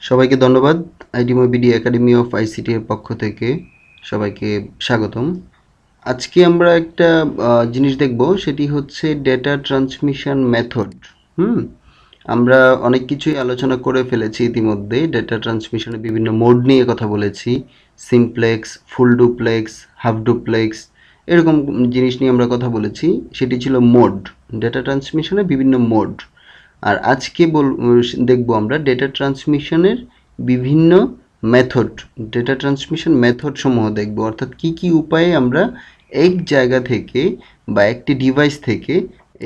সবাইকে ধন্যবাদ। আইডিমোবিডি academy of ICT এর পক্ষ থেকে সবাইকে স্বাগতম। আজকে আমরা একটা জিনিস দেখব, সেটি হচ্ছে ডেটা ট্রান্সমিশন মেথড। হুম আমরা অনেক কিছুই আলোচনা করে ফেলেছি ইতিমধ্যে। ডেটা ট্রান্সমিশনের বিভিন্ন মোড নিয়ে কথা বলেছি। Simplex, full duplex, half duplex, এরকম জিনিস নিয়ে আমরা কথা বলেছি। সেটি ছিল মোড, ডেটা ট্রান্সমিশনের বিভিন্ন মোড। আর আজকে দেখব আমরা ডেটা ট্রান্সমিশনের বিভিন্ন মেথড, ডেটা ট্রান্সমিশন মেথড সমূহ দেখব, অর্থাৎ কি কি উপায়ে আমরা এক জায়গা থেকে বা একটি ডিভাইস থেকে,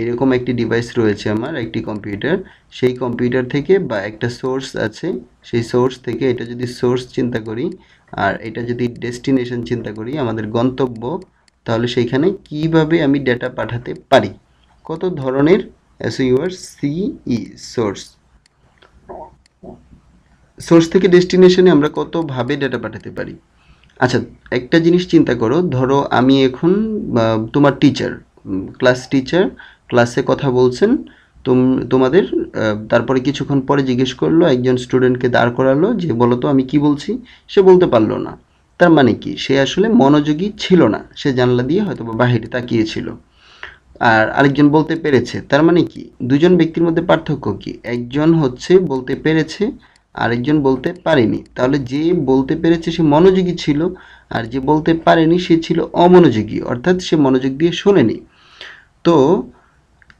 এরকম একটি ডিভাইস রয়েছে আমার, একটি কম্পিউটার, সেই কম্পিউটার থেকে বা একটা সোর্স আছে, সেই সোর্স থেকে, এটা যদি সোর্স চিন্তা করি আর এটা যদি ডেস্টিনেশন চিন্তা করি, আমাদের গন্তব্য, তাহলে সেইখানে কিভাবে আমি ডেটা পাঠাতে পারি। কত ধরনের সিই সোর্স, সোর্স থেকে ডেস্টিনেশনে আমরা কতভাবে ডেটা পাঠাতে পারি। আচ্ছা, একটা জিনিস চিন্তা করো, ধরো আমি এখন তোমার টিচার, ক্লাস টিচার, ক্লাসে কথা বলছেন। তোমাদের তারপরে কিছুক্ষণ পরে জিজ্ঞেস করলো, একজন স্টুডেন্টকে দাঁড় করালো যে বলো তো আমি কি বলছি। সে বলতে পারলো না। তার মানে কি, সে আসলে মনোযোগী ছিল না, সে জানলা দিয়ে হয়তো বা বাহিরে তাকিয়েছিল। আর আরেকজন বলতে পেরেছে, তার মানে কি, দুজন ব্যক্তির মধ্যে পার্থক্য কি, একজন হচ্ছে বলতে পেরেছে, আরেকজন বলতে পারেনি। তাহলে যে বলতে পেরেছে সে মনোযোগী ছিল, আর যে বলতে পারেনি সে ছিল অমনোযোগী, অর্থাৎ সে মনোযোগ দিয়ে শোনেনি। তো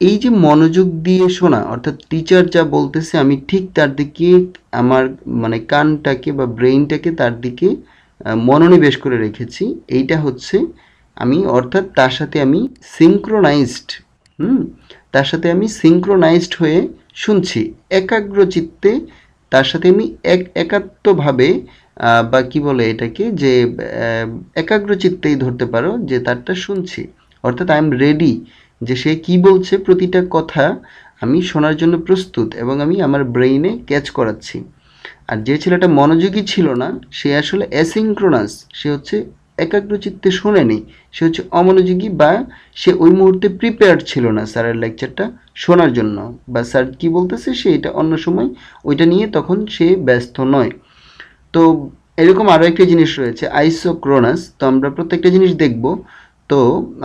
এই যে মনোযোগ দিয়ে শোনা, অর্থাৎ টিচার যা বলতেছে আমি ঠিক তার দিকে আমার মানে কানটাকে বা ব্রেইনটাকে তার দিকে মনোনিবেশ করে রেখেছি। এইটা হচ্ছে আমি, অর্থাৎ তার সাথে আমি সিঙ্ক্রোনাইজড, হুম তার সাথে আমি সিঙ্ক্রোনাইজড হয়ে শুনছি, একাগ্র চিত্তে। তার সাথে আমি একাত্মভাবে বা কি বলে এটাকে, যে একাগ্র চিত্তেই ধরতে পারো যে তারটা শুনছি। অর্থাৎ আই এম রেডি, যে সে কি বলছে প্রতিটা কথা আমি শোনার জন্য প্রস্তুত, এবং আমি আমার ব্রেইনে ক্যাচ করাচ্ছি। আর যে ছেলেটা মনোযোগী ছিল না, সে আসলে অ্যাসিঙ্ক্রোনাস, সে হচ্ছে একাগ্রচিত্তে শোনেনি, সে হচ্ছে অমনোযোগী, বা সে ওই মুহূর্তে প্রিপেয়ার্ড ছিল না স্যারের লেকচারটা শোনার জন্য, বা স্যার কি বলতেছে সে এটা অন্য সময় ওইটা নিয়ে তখন সে ব্যস্ত নয়। তো এরকম আরও একটা জিনিস রয়েছে আইসোক্রোনাস। তো আমরা প্রত্যেকটা জিনিস দেখব। তো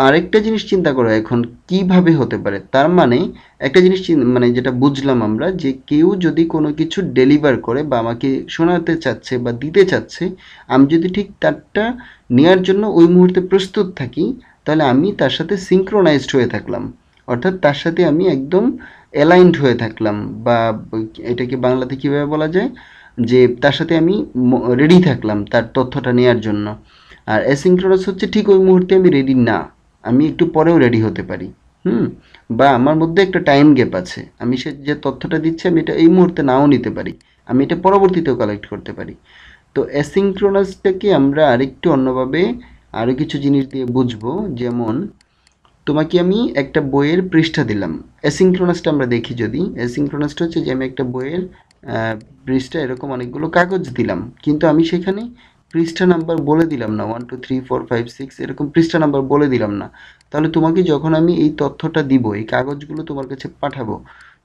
আরেকটা জিনিস চিন্তা করো এখন কিভাবে হতে পারে। তার মানে একটা জিনিস মানে যেটা বুঝলাম আমরা, যে কেউ যদি কোনো কিছু ডেলিভার করে বা আমাকে শোনাতে চাচ্ছে বা দিতে চাচ্ছে, আমি যদি ঠিক তারটা নেওয়ার জন্য ওই মুহূর্তে প্রস্তুত থাকি, তাহলে আমি তার সাথে সিঙ্ক্রোনাইজড হয়ে থাকলাম, অর্থাৎ তার সাথে আমি একদম অ্যালাইনড হয়ে থাকলাম। বা এটাকে বাংলাতে কীভাবে বলা যায়, যে তার সাথে আমি রেডি থাকলাম তার তথ্যটা নেওয়ার জন্য। আর অ্যাসিঙ্ক্রোনাস হচ্ছে ঠিক ওই মুহূর্তে আমি রেডি না, আমি একটু পরেও রেডি হতে পারি। হুম বা আমার মধ্যে একটা টাইম গ্যাপ আছে, আমি সে যে তথ্যটা দিচ্ছি আমি এটা এই মুহূর্তে নাও নিতে পারি, আমি এটা পরবর্তীতেও কালেক্ট করতে পারি। তো অ্যাসিঙ্ক্রোনাসটাকে আমরা আরেকটু অন্যভাবে আরও কিছু জিনিস দিয়ে বুঝবো। যেমন তোমাকে আমি একটা বইয়ের পৃষ্ঠা দিলাম, অ্যাসিঙ্ক্রোনাসটা আমরা দেখি। যদি অ্যাসিঙ্ক্রোনাসটা হচ্ছে যে আমি একটা বইয়ের পৃষ্ঠা, এরকম অনেকগুলো কাগজ দিলাম, কিন্তু আমি সেখানে পৃষ্ঠা নাম্বার বলে দিলাম না, 1 2 3 4 5 6 এরকম পৃষ্ঠা নাম্বার বলে দিলাম না। তাহলে তোমাকে যখন আমি এই তথ্যটা দিব, এই কাগজগুলো তোমার কাছে পাঠাবো,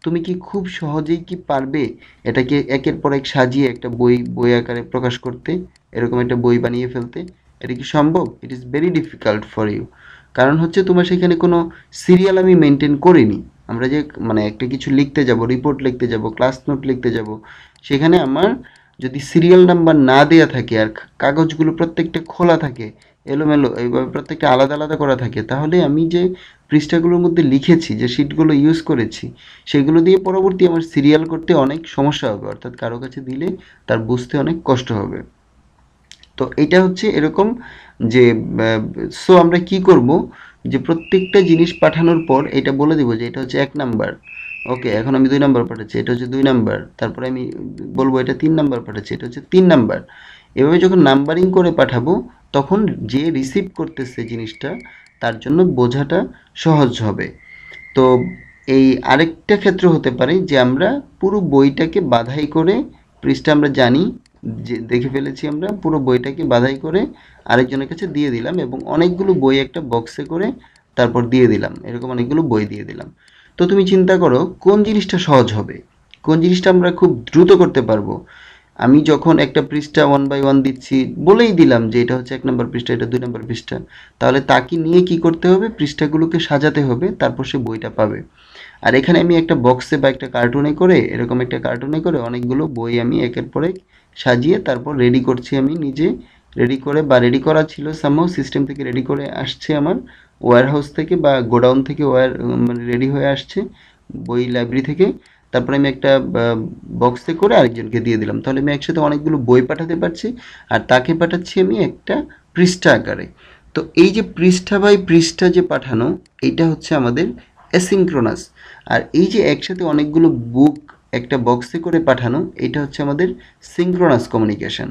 তুমি কি খুব সহজেই কি পারবে এটাকে একের পর এক সাজিয়ে একটা বই বই আকারে প্রকাশ করতে, এরকম একটা বই বানিয়ে ফেলতে? এটা কি সম্ভব? It is very difficult for you. কারণ হচ্ছে তোমার সেখানে কোনো সিরিয়াল আমি মেনটেন করিনি। আমরা যে মানে একটা কিছু লিখতে যাব, রিপোর্ট লিখতে যাব, ক্লাস নোট লিখতে যাব, সেখানে আমার যদি সিরিয়াল নাম্বার না দেয়া থাকে আর কাগজগুলো প্রত্যেকটা খোলা থাকে, এলোমেলো এইভাবে প্রত্যেকটা আলাদা আলাদা করা থাকে, তাহলে আমি যে পৃষ্ঠাগুলোর মধ্যে লিখেছি, যে শিটগুলো ইউজ করেছি, সেগুলো দিয়ে পরবর্তী আমার সিরিয়াল করতে অনেক সমস্যা হবে, অর্থাৎ কারো কাছে দিলে তার বুঝতে অনেক কষ্ট হবে। তো এটা হচ্ছে এরকম যে সো আমরা কি করব, যে প্রত্যেকটা জিনিস পাঠানোর পর এটা বলে দিব যে এটা হচ্ছে 1 নাম্বার, ওকে এখন আমি 2 নাম্বার পাঠাচ্ছি, এটা হচ্ছে 2 নাম্বার, তারপরে আমি বলবো এটা 3 নাম্বার পাঠাচ্ছি, এটা হচ্ছে 3 নাম্বার। এভাবে যখন নাম্বারিং করে পাঠাবো, তখন যে রিসিভ করতেছে জিনিসটা তার জন্য বোঝাটা সহজ হবে। তো এই আরেকটা ক্ষেত্র হতে পারে যে আমরা পুরো বইটাকে বাঁধাই করে, পৃষ্ঠা আমরা জানি যে দেখে ফেলেছি, আমরা পুরো বইটাকে বাঁধাই করে আরেকজনের কাছে দিয়ে দিলাম, এবং অনেকগুলো বই একটা বক্সে করে তারপর দিয়ে দিলাম, এরকম অনেকগুলো বই দিয়ে দিলাম। তো তুমি চিন্তা করো কোন জিনিসটা সহজ হবে, কোন জিনিসটা আমরা খুব দ্রুত করতে পারবো। আমি যখন একটা পৃষ্ঠা 1 by 1 দিচ্ছি, বলেই দিলাম যে এটা হচ্ছে 1 নম্বর পৃষ্ঠা, এটা 2 নম্বর পৃষ্ঠা, তাহলে তাকে নিয়ে কি করতে হবে, পৃষ্ঠাগুলোকে সাজাতে হবে, তারপর সে বইটা পাবে। আর এখানে আমি একটা বক্সে বা একটা কার্টুনে করে, এরকম একটা কার্টুনে করে অনেকগুলো বই আমি একের পর এক সাজিয়ে তারপর রেডি করছি, আমি নিজে রেডি করে, বা রেডি করা ছিল সামহাউ সিস্টেম থেকে রেডি করে আসছে আমার ওয়্যার হাউস থেকে বা গোডাউন থেকে, মানে রেডি হয়ে আসছে বই লাইব্রেরি থেকে। তারপরে আমি একটা বক্সে করে আরেকজনকে দিয়ে দিলাম, তাহলে আমি একসাথে অনেকগুলো বই পাঠাতে পারছি, আর তাকে পাঠাচ্ছি আমি একটা পৃষ্ঠা আকারে। তো এই যে পৃষ্ঠা বাই পৃষ্ঠা যে পাঠানো, এইটা হচ্ছে আমাদের অ্যাসিঙ্ক্রোনাস। আর এই যে একসাথে অনেকগুলো বুক একটা বক্সে করে পাঠানো, এটা হচ্ছে আমাদের সিঙ্ক্রোনাস কমিউনিকেশন।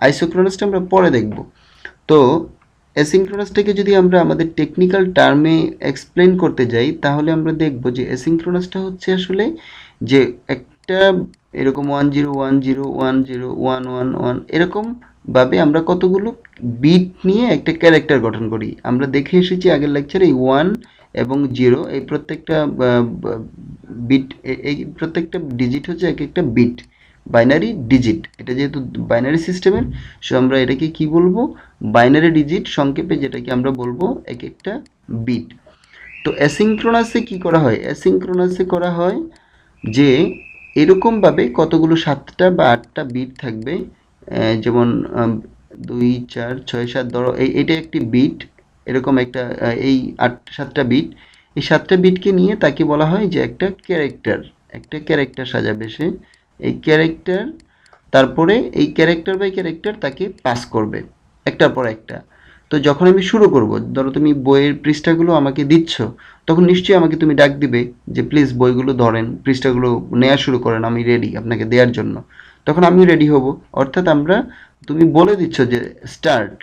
আইসোক্রোনাসটা আমরা পরে দেখব। তো অ্যাসিঙ্ক্রোনাসটাকে যদি আমরা আমাদের টেকনিক্যাল টার্মে এক্সপ্লেন করতে যাই, তাহলে আমরা দেখব যে অ্যাসিঙ্ক্রোনাসটা হচ্ছে আসলে যে একটা এরকম 10 10 10 11 এরকম ভাবে আমরা কতগুলো বিট নিয়ে একটা ক্যারেক্টার গঠন করি। আমরা দেখে এসেছি আগের লেকচারে, এই 1 এবং 0 এই প্রত্যেকটা বিট, এই প্রত্যেকটা ডিজিট হচ্ছে এক একটা বিট, বাইনারি ডিজিট। এটা যেহেতু বাইনারি সিস্টেমের, সো আমরা এটাকে কি বলবো, বাইনারি ডিজিট সংক্ষেপে, যেটাকে আমরা বলবো এক একটা বিট। তো অ্যাসিঙ্ক্রোনাসে কি করা হয়, অ্যাসিঙ্ক্রোনাসে করা হয় যে এরকমভাবে কতগুলো 7টা বা 8টা বিট থাকবে, যেমন 2 4 6 7, ধরো এটা একটি বিট, এরকম একটা এই 7টা বিট, এই 7টা বিটকে নিয়ে তাকে বলা হয় যে একটা ক্যারেক্টার, একটা ক্যারেক্টার সাজাবে সে, এই ক্যারেক্টার, তারপরে এই ক্যারেক্টার বাই ক্যারেক্টার তাকে পাস করবে একটার পর একটা। তো যখন আমি শুরু করব, ধরো তুমি বইয়ের পৃষ্ঠাগুলো আমাকে দিচ্ছ, তখন নিশ্চয়ই আমাকে তুমি ডাক দিবে যে প্লিজ বইগুলো ধরেন, পৃষ্ঠাগুলো নেওয়া শুরু করেন, আমি রেডি আপনাকে দেওয়ার জন্য। তখন আমিও রেডি হব। অর্থাৎ আমরা, তুমি বলে দিচ্ছ যে স্টার্ট।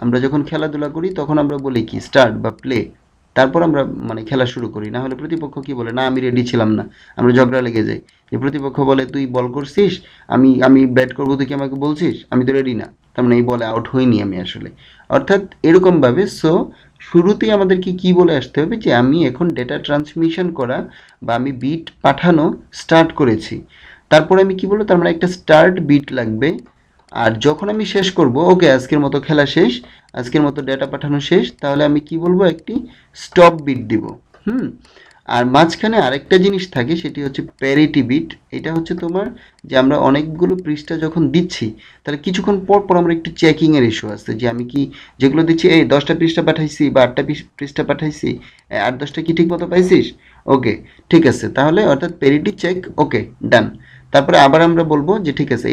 আমরা যখন খেলাধুলা করি তখন আমরা বলি কি স্টার্ট বা প্লে, তারপর আমরা মানে খেলা শুরু করি। না হলে প্রতিপক্ষ কি বলে, না আমি রেডি ছিলাম না, আমরা ঝগড়া লেগে যাই। যে প্রতিপক্ষ বলে তুই বল করছিস, আমি আমি ব্যাট করবো, তুই কি আমাকে বলছিস, আমি তো রেডি না, তার মানে এই বলে আউট হইনি আমি আসলে। অর্থাৎ এরকমভাবে, সো শুরুতেই আমাদেরকে কি বলে আসতে হবে যে আমি এখন ডেটা ট্রান্সমিশন করা বা আমি বিট পাঠানো স্টার্ট করেছি। তারপরে আমি কি বলবো, তার মানে একটা স্টার্ট বিট লাগবে। আর যখন আমি শেষ করব, ওকে আজকের মতো খেলা শেষ, আজকের মতো ডেটা পাঠানো শেষ, তাহলে আমি কি বলবো, একটি স্টপ বিট দিব। হুম। আর মাঝখানে আরেকটা জিনিস থাকে, সেটি হচ্ছে প্যারিটি বিট। এটা হচ্ছে তোমার, যে আমরা অনেকগুলো পৃষ্ঠা যখন দিচ্ছি, তাহলে কিছুক্ষণ পর পর আমরা একটু চেকিংয়ের ইস্যু আসছে, যে আমি কি যেগুলো দিচ্ছি, এই 10টা পৃষ্ঠা পাঠাইছি বা 8টা পৃষ্ঠা পাঠাইছি, 8 10টা কি ঠিক মতো পাইছিস, ওকে ঠিক আছে, তাহলে অর্থাৎ প্যারিটি চেক, ওকে ডান। তারপরে আবার আমরা বলবো যে ঠিক আছে,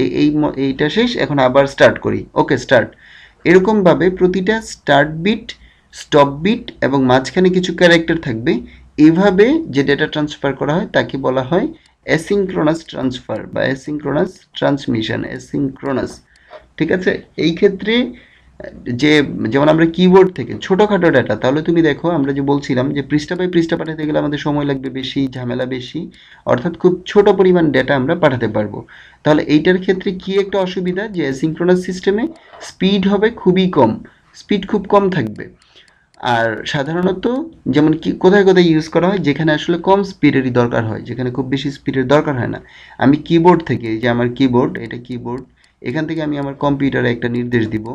এইটা শেষ, এখন আবার স্টার্ট করি, ওকে স্টার্ট। এরকমভাবে প্রতিটা স্টার্ট বিট, স্টপ বিট এবং মাঝখানে কিছু ক্যারেক্টার থাকবে। এইভাবে যে ডেটা ট্রান্সফার করা হয় তাকে বলা হয় অ্যাসিঙ্ক্রোনাস ট্রান্সফার বা অ্যাসিঙ্ক্রোনাস ট্রান্সমিশন, অ্যাসিঙ্ক্রোনাস। ঠিক আছে। এই ক্ষেত্রে যে, যেমন আমরা কিবোর্ড থেকে ছোটোখাটো ডাটা, তাহলে তুমি দেখো আমরা যে বলছিলাম যে পৃষ্ঠা বাই পৃষ্ঠা পাঠাতে গেলে আমাদের সময় লাগবে বেশি, ঝামেলা বেশি, অর্থাৎ খুব ছোট পরিমাণ ডেটা আমরা পাঠাতে পারবো। তাহলে এইটার ক্ষেত্রে কি একটা অসুবিধা, যে অ্যাসিঙ্ক্রোনাস সিস্টেমে স্পিড হবে খুবই কম, স্পিড খুব কম থাকবে। আর সাধারণত যেমন কি কোথায় কোথায় ইউজ করা হয়, যেখানে আসলে কম স্পিডেরই দরকার হয়, যেখানে খুব বেশি স্পিডের দরকার হয় না, আমি কিবোর্ড থেকে, এই যে আমার কিবোর্ড, এটা কিবোর্ড, এখান থেকে আমি আমার কম্পিউটারে একটা নির্দেশ দিব,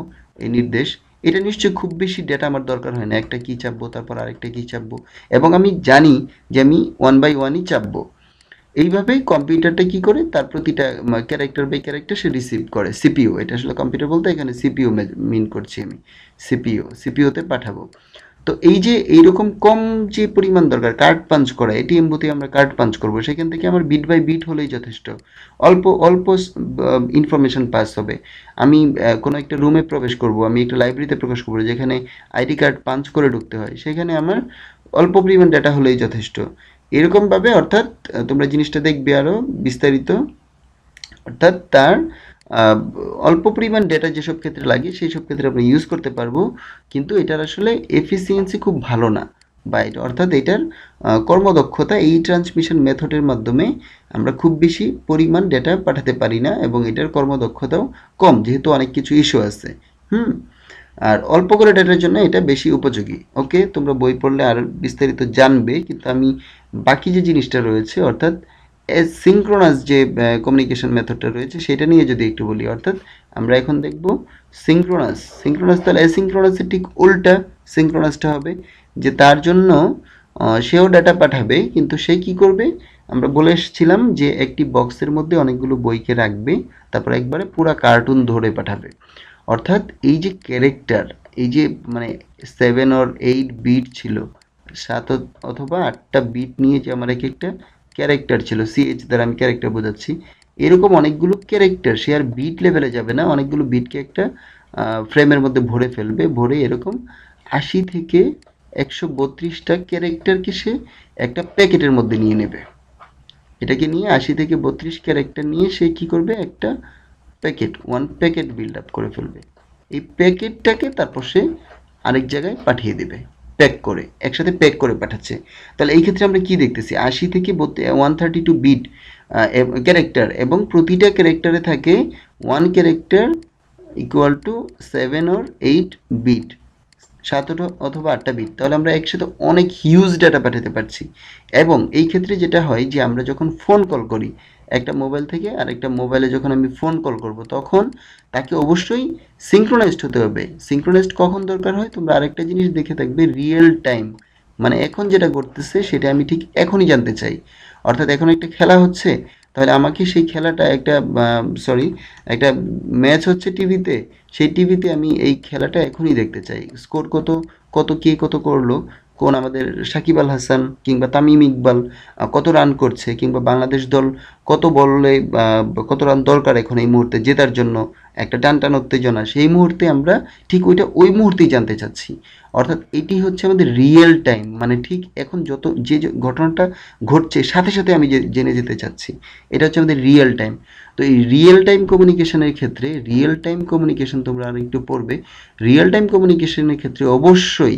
এই নির্দেশ, এটা নিশ্চয়ই খুব বেশি ডেটা আমার দরকার হয় না, একটা কি চাপবো তারপর আরেকটা কি চাপবো, এবং আমি জানি যে আমি 1 by 1ই চাপবো। এইভাবেই কম্পিউটারটা কি করে, তার প্রতিটা ক্যারেক্টার বাই ক্যারেক্টার সে রিসিভ করে, সিপিইউ, এটা আসলে কম্পিউটার বলতে এখানে সিপিইউ মিন করছি আমি, সিপিইউতে পাঠাবো। তো এই যে এইরকম কম যে পরিমাণ দরকার কার্ড পাঞ্চ করা, এটিএম বুথে আমরা কার্ড পাঞ্চ করব, সেখান থেকে আমার বিট বাই বিট হলেই যথেষ্ট, অল্প অল্প ইনফরমেশন পাস হবে। আমি কোনো একটা রুমে প্রবেশ করব, আমি একটা লাইব্রেরিতে প্রবেশ করবো যেখানে আইডি কার্ড পাঞ্চ করে ঢুকতে হয়, সেখানে আমার অল্প পরিমাণ ডেটা হলেই যথেষ্ট। এরকমভাবে, অর্থাৎ তোমরা জিনিসটা দেখবে আরও বিস্তারিত, অর্থাৎ তার আহ, অল্প পরিমাণ ডেটা যেসব ক্ষেত্রে লাগে সেই সব ক্ষেত্রে আমরা ইউজ করতে পারবো, কিন্তু এটার আসলে এফিসিয়েন্সি খুব ভালো না, বা এটা অর্থাৎ এটার কর্মদক্ষতা এই ট্রান্সমিশন মেথডের মাধ্যমে আমরা খুব বেশি পরিমাণ ডেটা পাঠাতে পারি না, এবং এটার কর্মদক্ষতাও কম, যেহেতু অনেক কিছু ইস্যু আছে। হুম। আর অল্প করে ডেটার জন্য এটা বেশি উপযোগী। ওকে, তোমরা বই পড়লে আর বিস্তারিত জানবে, কিন্তু আমি বাকি যে জিনিসটা রয়েছে, অর্থাৎ সিঙ্ক্রোনাস যে কমিউনিকেশন মেথডটা রয়েছে সেটা নিয়ে যদি একটু বলি, অর্থাৎ আমরা এখন দেখব সিঙ্ক্রোনাস তাহলে অ্যাসিঙ্ক্রোনাসের ঠিক উল্টা সিঙ্ক্রোনাসটা হবে, যে তার জন্য সেও ডাটা পাঠাবে, কিন্তু সে কি করবে, আমরা বলে এসেছিলাম যে একটি বক্সের মধ্যে অনেকগুলো বইকে রাখবে, তারপর একবারে পুরা কার্টুন ধরে পাঠাবে। অর্থাৎ এই যে ক্যারেক্টার, এই যে মানে 7 or 8 বিট ছিল, 7 অথবা 8টা বিট নিয়ে যে আমার এক একটা ক্যারেক্টার ছিল, সিএইচ দ্বারা আমি ক্যারেক্টার বোঝাচ্ছি, এরকম অনেকগুলো ক্যারেক্টার, সে আর বিট লেভেলে যাবে না, অনেকগুলো বিটকে একটা ফ্রেমের মধ্যে ভরে ফেলবে, ভরে এরকম 80 থেকে 132টা ক্যারেক্টারকে সে একটা প্যাকেটের মধ্যে নিয়ে নেবে। এটাকে নিয়ে 80 থেকে 32 ক্যারেক্টার নিয়ে সে কি করবে, একটা ওয়ান প্যাকেট বিল্ড আপ করে ফেলবে। এই প্যাকেটটাকে তারপর সে আরেক জায়গায় পাঠিয়ে দেবে, প্যাক করে, একসাথে প্যাক করে পাঠাচ্ছে। তাহলে এই ক্ষেত্রে আমরা কি দেখতেছি, 80 থেকে 132 বিট ক্যারেক্টার, এবং প্রতিটা ক্যারেক্টারে থাকে 1 character equal to 7 or 8 bit, 7 অথবা 8টা বিট। তাহলে আমরা একসাথে অনেক হিউজ ডাটা পাঠাতে পারছি। এবং এই ক্ষেত্রে যেটা হয় যে আমরা যখন ফোন কল করি একটা মোবাইল থেকে আরেকটা মোবাইলে, যখন আমি ফোন কল করব তখন তাকে অবশ্যই সিঙ্ক্রোনাইজড হতে হবে। সিঙ্ক্রোনাইজড কখন দরকার হয়, তোমরা আরেকটা জিনিস দেখে থাকবে, রিয়েল টাইম, মানে এখন যেটা ঘটতেছে সেটা আমি ঠিক এখনই জানতে চাই। অর্থাৎ এখন একটা খেলা হচ্ছে, তাহলে আমাকে সেই খেলাটা একটা ম্যাচ হচ্ছে টিভিতে, সেই টিভিতে আমি এই খেলাটা এখনই দেখতে চাই, স্কোর কত, কে কত করলো, কোন আমাদের সাকিব আল হাসান কিংবা তামিম ইকবাল কত রান করছে, কিংবা বাংলাদেশ দল কত বলে কত রান দরকার এখন এই মুহূর্তে জেতার জন্য, একটা টানটান উত্তেজনা, সেই মুহূর্তে আমরা ঠিক ওইটা ওই মুহূর্তেই জানতে চাচ্ছি। অর্থাৎ এটি হচ্ছে আমাদের রিয়েল টাইম, মানে ঠিক এখন যে ঘটনাটা ঘটছে সাথে সাথে আমি জেনে যেতে চাচ্ছি, এটা হচ্ছে আমাদের রিয়েল টাইম। তো এই রিয়েল টাইম কমিউনিকেশনের ক্ষেত্রে, রিয়েল টাইম কমিউনিকেশন তোমরা আর একটু পড়বে, রিয়েল টাইম কমিউনিকেশনের ক্ষেত্রে অবশ্যই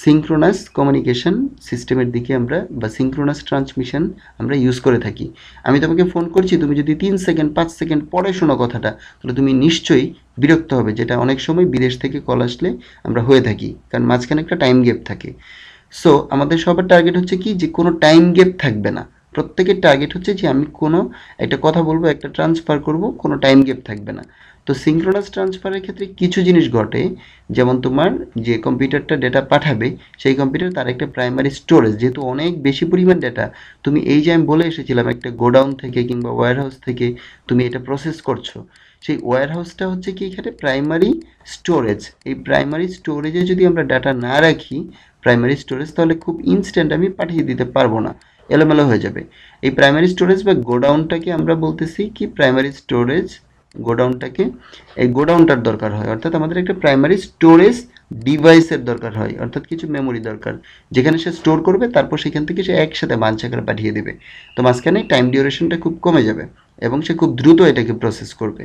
সিঙ্ক্রোনাস কমিউনিকেশন সিস্টেমের দিকে আমরা, বা সিঙ্ক্রোনাস ট্রান্সমিশন আমরা ইউজ করে থাকি। আমি তোমাকে ফোন করছি, তুমি যদি 3 সেকেন্ড 5 সেকেন্ড পরে শোনো কথাটা, তাহলে তুমি নিশ্চয়ই বিরক্ত হবে, যেটা অনেক সময় বিদেশ থেকে কল আসলে আমরা হয়ে থাকি, কারণ মাঝখানে একটা টাইম গ্যাপ থাকে। সো আমাদের সবার টার্গেট হচ্ছে কি, যে কোনো টাইম গ্যাপ থাকবে না। প্রত্যেকের টার্গেট হচ্ছে যে আমি কোনো একটা কথা বলবো, একটা ট্রান্সফার করব, কোনো টাইম গ্যাপ থাকবে না। তো সিঙ্ক্রোনাস ট্রান্সফারের ক্ষেত্রে কিছু জিনিস ঘটে, যেমন তোমার যে কম্পিউটারটা ডেটা পাঠাবে, সেই কম্পিউটার তার একটা প্রাইমারি স্টোরেজ, যেহেতু অনেক বেশি পরিমাণ ডেটা, তুমি এই যে আমি বলে এসেছিলাম একটা গোডাউন থেকে কিংবা ওয়্যার হাউস থেকে তুমি এটা প্রসেস করছো, সেই ওয়্যার হাউসটা হচ্ছে কি এখানে প্রাইমারি স্টোরেজ। এই প্রাইমারি স্টোরেজে যদি আমরা ডাটা না রাখি, প্রাইমারি স্টোরেজ, তাহলে খুব ইনস্ট্যান্ট আমি পাঠিয়ে দিতে পারবো না, এলোমেলো হয়ে যাবে। এই প্রাইমারি স্টোরেজ বা গোডাউনটাকে আমরা বলতেছি কি, প্রাইমারি স্টোরেজ গোডাউনটাকে, এই গোডাউনটার দরকার হয়, অর্থাৎ আমাদের একটা প্রাইমারি স্টোরেজ ডিভাইসের দরকার হয়, অর্থাৎ কিছু মেমোরি দরকার, যেখানে সে স্টোর করবে, তারপর সেখান থেকে সে একসাথে বাঞ্চ আকারে পাঠিয়ে দেবে। তো মাঝখানে টাইম ডিউরেশনটা খুব কমে যাবে এবং সে খুব দ্রুত এটাকে প্রসেস করবে।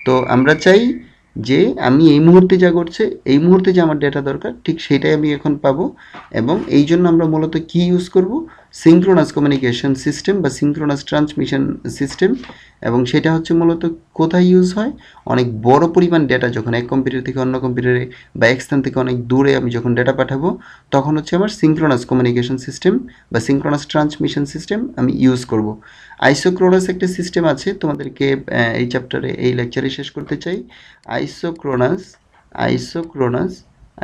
তো আমরা চাই যে আমি এই মুহূর্তে যা ঘটছে, এই মুহূর্তে যে আমার ডেটা দরকার, ঠিক সেটাই আমি এখন পাবো। এবং এই জন্য আমরা মূলত কি ইউজ করব, সিঙ্ক্রোনাস কমিউনিকেশন সিস্টেম বা সিঙ্ক্রোনাস ট্রান্সমিশন সিস্টেম। এবং সেটা হচ্ছে মূলত কোথায় ইউজ হয়, অনেক বড় পরিমাণ ডেটা যখন এক কম্পিউটার থেকে অন্য কম্পিউটারে বা এক স্থান থেকে অনেক দূরে আমি যখন ডেটা পাঠাবো, তখন হচ্ছে আমার সিঙ্ক্রোনাস কমিউনিকেশন সিস্টেম বা সিঙ্ক্রোনাস ট্রান্সমিশন সিস্টেম আমি ইউজ করব। আইসোক্রোনাস একটা সিস্টেম আছে, তোমাদেরকে এই চ্যাপ্টারে এই লেকচারে শেষ করতে চাই। আইসোক্রোনাস আইসোক্রোনাস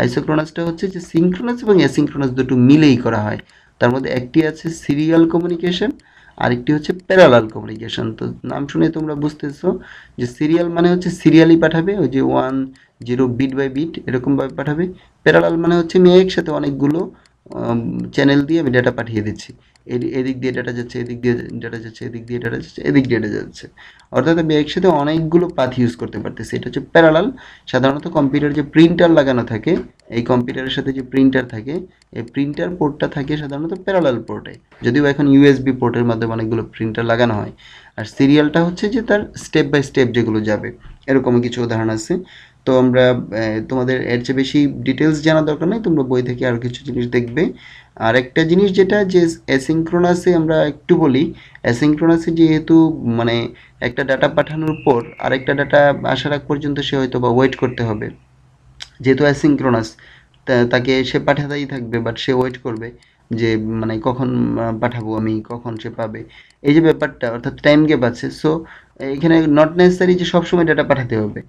আইসোক্রোনাসটা হচ্ছে যে সিঙ্ক্রোনাস এবং অ্যাসিঙ্ক্রোনাস দুটো মিলেই করা হয়। তার মধ্যে একটি আছে সিরিয়াল কমিউনিকেশন, আরেকটি হচ্ছে প্যারালাল কমিউনিকেশন। তো নাম শুনে তোমরা বুঝতেছো যে সিরিয়াল মানে হচ্ছে সিরিয়ালি পাঠাবে, ওই যে 1 0 বিট বাই বিট এরকমভাবে পাঠাবে। প্যারালাল মানে হচ্ছে আমি একসাথে অনেকগুলো চ্যানেল দিয়ে আমি ডেটা পাঠিয়ে দিচ্ছি, এদিক দিয়ে ডেটা যাচ্ছে, এদিক দিয়ে ডেটা যাচ্ছে, এদিক দিয়ে ডেটা যাচ্ছে, এদিক দিয়ে ডেটা যাচ্ছে, অর্থাৎ আমি একসাথে অনেকগুলো পাথ ইউজ করতে পারতেছি। এটা হচ্ছে প্যারালাল। সাধারণত কম্পিউটার যে প্রিন্টার লাগানো থাকে, এই কম্পিউটারের সাথে যে প্রিন্টার থাকে, এই প্রিন্টার পোর্টটা থাকে সাধারণত প্যারালাল পোর্টে, যদিও এখন ইউএসবি পোর্টের মাধ্যমে অনেকগুলো প্রিন্টার লাগানো হয়। আর সিরিয়ালটা হচ্ছে যে তার স্টেপ বাই স্টেপ যেগুলো যাবে, এরকম কিছু উদাহরণ আছে। তো আমরা তোমাদের এর চেয়ে বেশি ডিটেলস জানার দরকার নেই, তোমরা বই থেকে আরও কিছু জিনিস দেখবে। আর একটা জিনিস যেটা, যে অ্যাসিঙ্ক্রোনাসে আমরা একটু বলি, অ্যাসিঙ্ক্রোনাসে যেহেতু মানে একটা ডাটা পাঠানোর পর আরেকটা ডাটা আসার আগ পর্যন্ত সে হয়তো বা ওয়েট করতে হবে, যেহেতু অ্যাসিঙ্ক্রোনাস তাকে সে পাঠাতেই থাকবে, বাট সে ওয়েট করবে। যে মানে কখন পাঠাবো আমি, কখন সে পাবে, এই যে ব্যাপারটা, অর্থাৎ টাইম গ্যাপ আছে। সো এখানে নট নেসেসারি যে সবসময় ডাটা পাঠাতে হবে,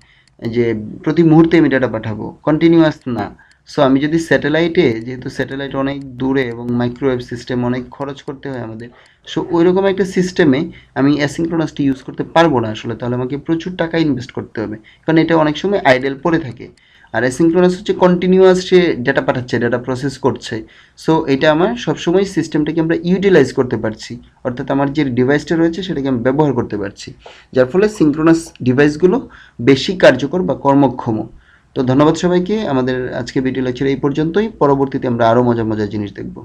যে প্রতি মুহূর্তে আমি ডাটা পাঠাবো, কন্টিনিউয়াস না। সো আমি যদি স্যাটেলাইটে, যেহেতু স্যাটেলাইট অনেক দূরে এবং মাইক্রোওয়েভ সিস্টেম অনেক খরচ করতে হয় আমাদের, সো ওইরকম একটা সিস্টেমে আমি অ্যাসিঙ্ক্রোনাসটি ইউজ করতে পারবো না আসলে, তাহলে আমাকে প্রচুর টাকা ইনভেস্ট করতে হবে, কারণ এটা অনেক সময় আইডেল পড়ে থাকে। আর অ্যাসিঙ্ক্রোনাস হচ্ছে কন্টিনিউয়াস, সে ডেটা পাঠাচ্ছে, ডেটা প্রসেস করছে। সো এটা আমার সবসময় সিস্টেমটাকে আমরা ইউটিলাইজ করতে পারছি, অর্থাৎ আমার যে ডিভাইসটা রয়েছে সেটাকে আমি ব্যবহার করতে পারছি, যার ফলে সিঙ্ক্রোনাস ডিভাইসগুলো বেশি কার্যকর বা কর্মক্ষম। তো ধন্যবাদ সবাইকে, আমাদের আজকে ভিডিও লেকচার এই পর্যন্তই, পরবর্তীতে আমরা আরও মজার মজার জিনিস দেখব।